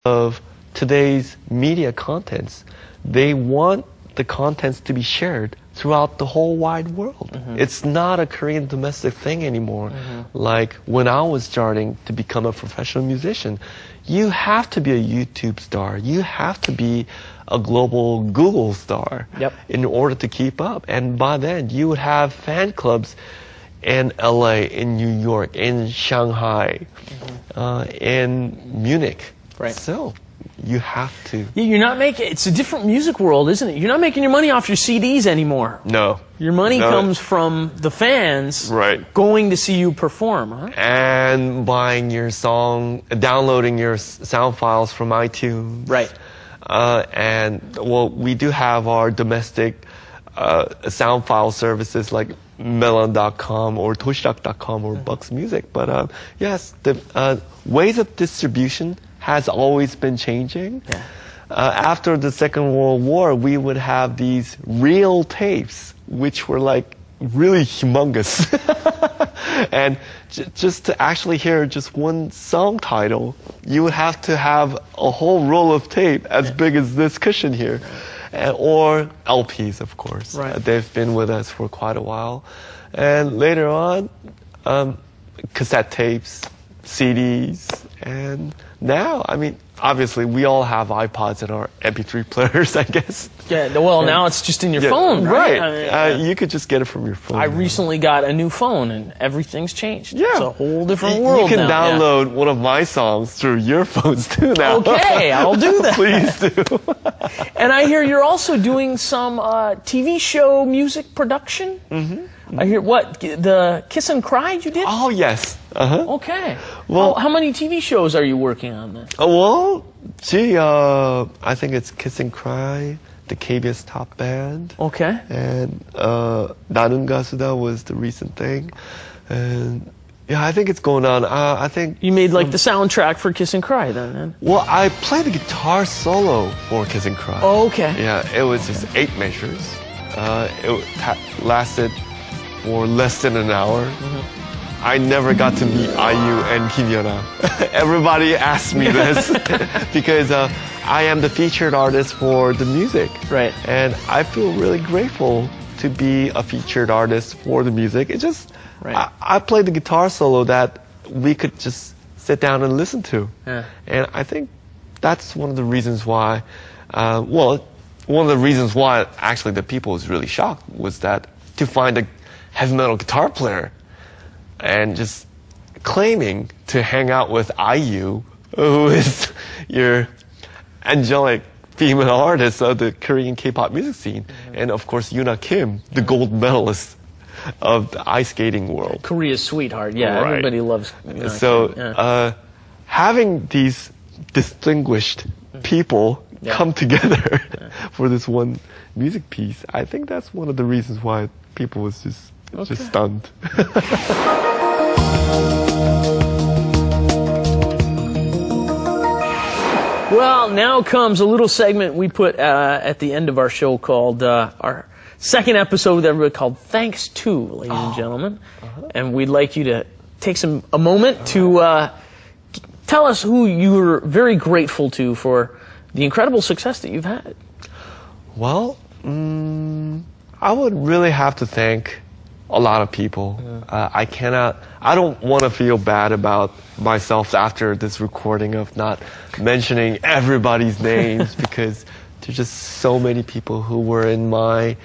of today's media contents. They want the contents to be shared throughout the whole wide world. It's not a Korean domestic thing anymore. Like when I was starting to become a professional musician, you have to be a YouTube star. You have to be a global Google star in order to keep up. And by then, you would have fan clubs in LA, in New York, in Shanghai, in Munich. Right. So you have to. Yeah, you're not making, it's a different music world, isn't it? You're not making your money off your CDs anymore. No. Your money comes from the fans going to see you perform, huh? And buying your song, downloading your sound files from iTunes. Right. And, well, we do have our domestic sound file services like melon.com or toshrak.com or Bucks Music. But, yes, the ways of distribution has always been changing. Yeah. After the Second World War, we would have these reel tapes, which were like really humongous. And just to actually hear just one song title, you would have to have a whole roll of tape as big as this cushion here. Or LPs, of course. Right. They've been with us for quite a while. And later on, cassette tapes, CDs, and now, I mean, obviously, we all have iPods in our MP3 players, I guess. Yeah, well, now it's just in your phone, right? I mean, you could just get it from your phone. I recently got a new phone, and everything's changed. Yeah. It's a whole different world now. You can now. download one of my songs through your phones, too, now. Okay, I'll do that. Please do. And I hear you're also doing some TV show music production? I hear, what, the Kiss and Cry you did? Oh, yes. Okay. Well, how many TV shows are you working on then? Well, gee, I think it's Kiss and Cry, the KBS Top Band. Okay. And 나는 가수다 was the recent thing. And yeah, I think it's going on. I think you made like the soundtrack for Kiss and Cry then? Well, I played the guitar solo for Kiss and Cry. Oh, okay. Yeah, it was just 8 measures. It lasted for less than an hour. I never got to meet IU and Kim Yeona. Everybody asks me this because I am the featured artist for the music. Right. And I feel really grateful to be a featured artist for the music. It just, I played the guitar solo that we could just sit down and listen to. Yeah. And I think that's one of the reasons why, one of the reasons why actually the people was really shocked was that to find a heavy metal guitar player and just claiming to hang out with IU, who is your angelic female artist of the Korean K-pop music scene. And of course, Yoona Kim, the gold medalist of the ice skating world. Korea's sweetheart, yeah. Right. Everybody loves Yoona So, Kim. Yeah. Having these distinguished people come together for this one music piece, I think that's one of the reasons why people was just stunned. Well, now comes a little segment we put at the end of our show called our second episode with everybody called Thanks To, ladies and gentlemen. And we'd like you to take a moment to tell us who you're very grateful to for the incredible success that you've had. Well, I would really have to thank a lot of people. I don't want to feel bad about myself after this recording of not mentioning everybody's names because there's just so many people who were in my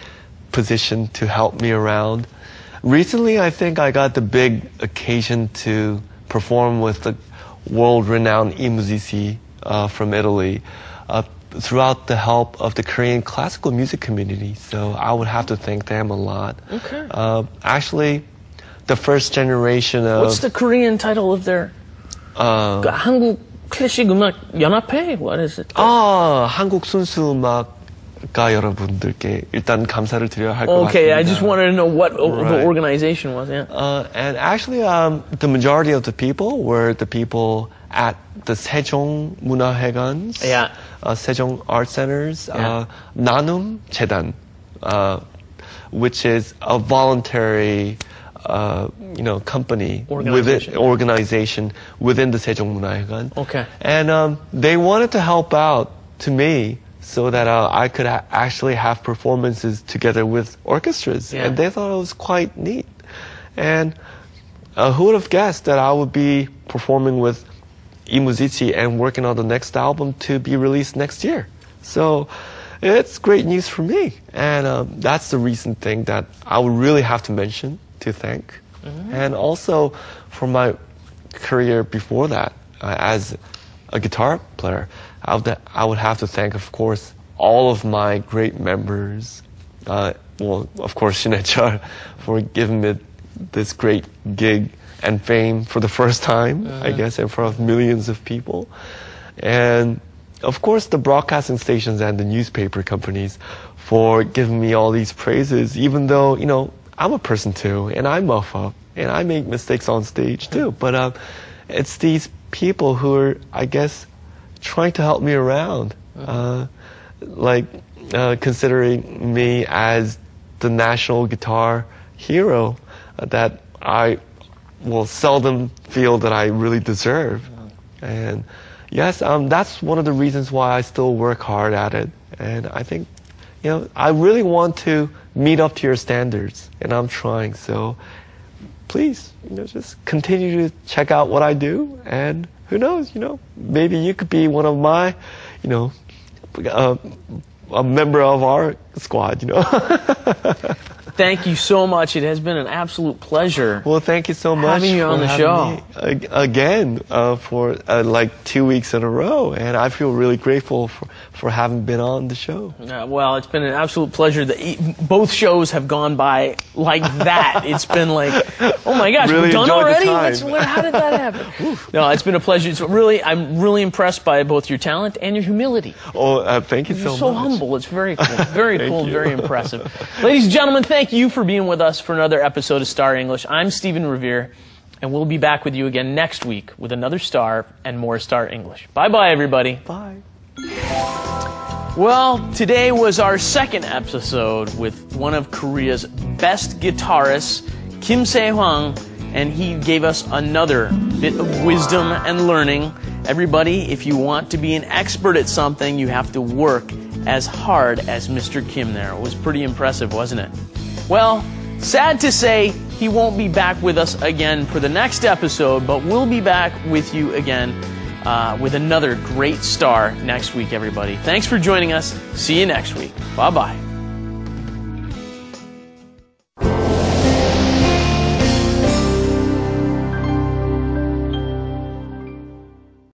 position to help me around. Recently, I think I got the big occasion to perform with the world-renowned I Musicisti from Italy throughout the help of the Korean classical music community. So I would have to thank them a lot. Okay. Actually, the first generation of... What's the Korean title of their... 한국 클래식 음악 연합회? What is it? 한국 순수 음악가 여러분들께 일단 감사를 드려야 할 것 같습니다. Okay, I just wanted to know what the organization was. Yeah. And actually, the majority of the people were the people at the 세종 문화회관s, 세종 art centers, 나눔 재단, which is a voluntary company, organization within the 세종문화회관. Okay. And they wanted to help out to me so that I could actually have performances together with orchestras. Yeah. And they thought it was quite neat. And who would have guessed that I would be performing with iMusici and working on the next album to be released next year. So it's great news for me. And that's the recent thing that I would really have to mention to thank. Mm-hmm. And also for my career before that, as a guitar player, I would have to thank, of course, all of my great members. Of course, Shinechar for giving me this great gig and fame for the first time, I guess, in front of millions of people. And of course, the broadcasting stations and the newspaper companies for giving me all these praises, even though, I'm a person too, and I muff up, and I make mistakes on stage too. But it's these people who are, I guess, trying to help me around, considering me as the national guitar hero that I will seldom feel that I really deserve. And yes, that's one of the reasons why I still work hard at it. And I think, I really want to meet up to your standards, and I'm trying. So please, just continue to check out what I do, and who knows, maybe you could be one of my, a member of our squad, Thank you so much. It has been an absolute pleasure. Well, thank you so much having you on the show again for 2 weeks in a row, and I feel really grateful for having been on the show. Well, it's been an absolute pleasure. Both shows have gone by like that. It's been like, oh my gosh, really we're done already? How did that happen? No, it's been a pleasure. I'm really impressed by both your talent and your humility. Oh, thank you You're so much. so humble. It's very cool. Very cool. Very impressive. Ladies and gentlemen, thank you for being with us for another episode of Star English. I'm Stephen Revere, and we'll be back with you again next week with another star and more Star English. Bye-bye, everybody. Bye. Well, today was our second episode with one of Korea's best guitarists, Kim Se-hwang, and he gave us another bit of wisdom and learning. Everybody, if you want to be an expert at something, you have to work as hard as Mr. Kim there. It was pretty impressive, wasn't it? Well, sad to say, he won't be back with us again for the next episode, but we'll be back with you again with another great star next week, everybody. Thanks for joining us. See you next week. Bye-bye.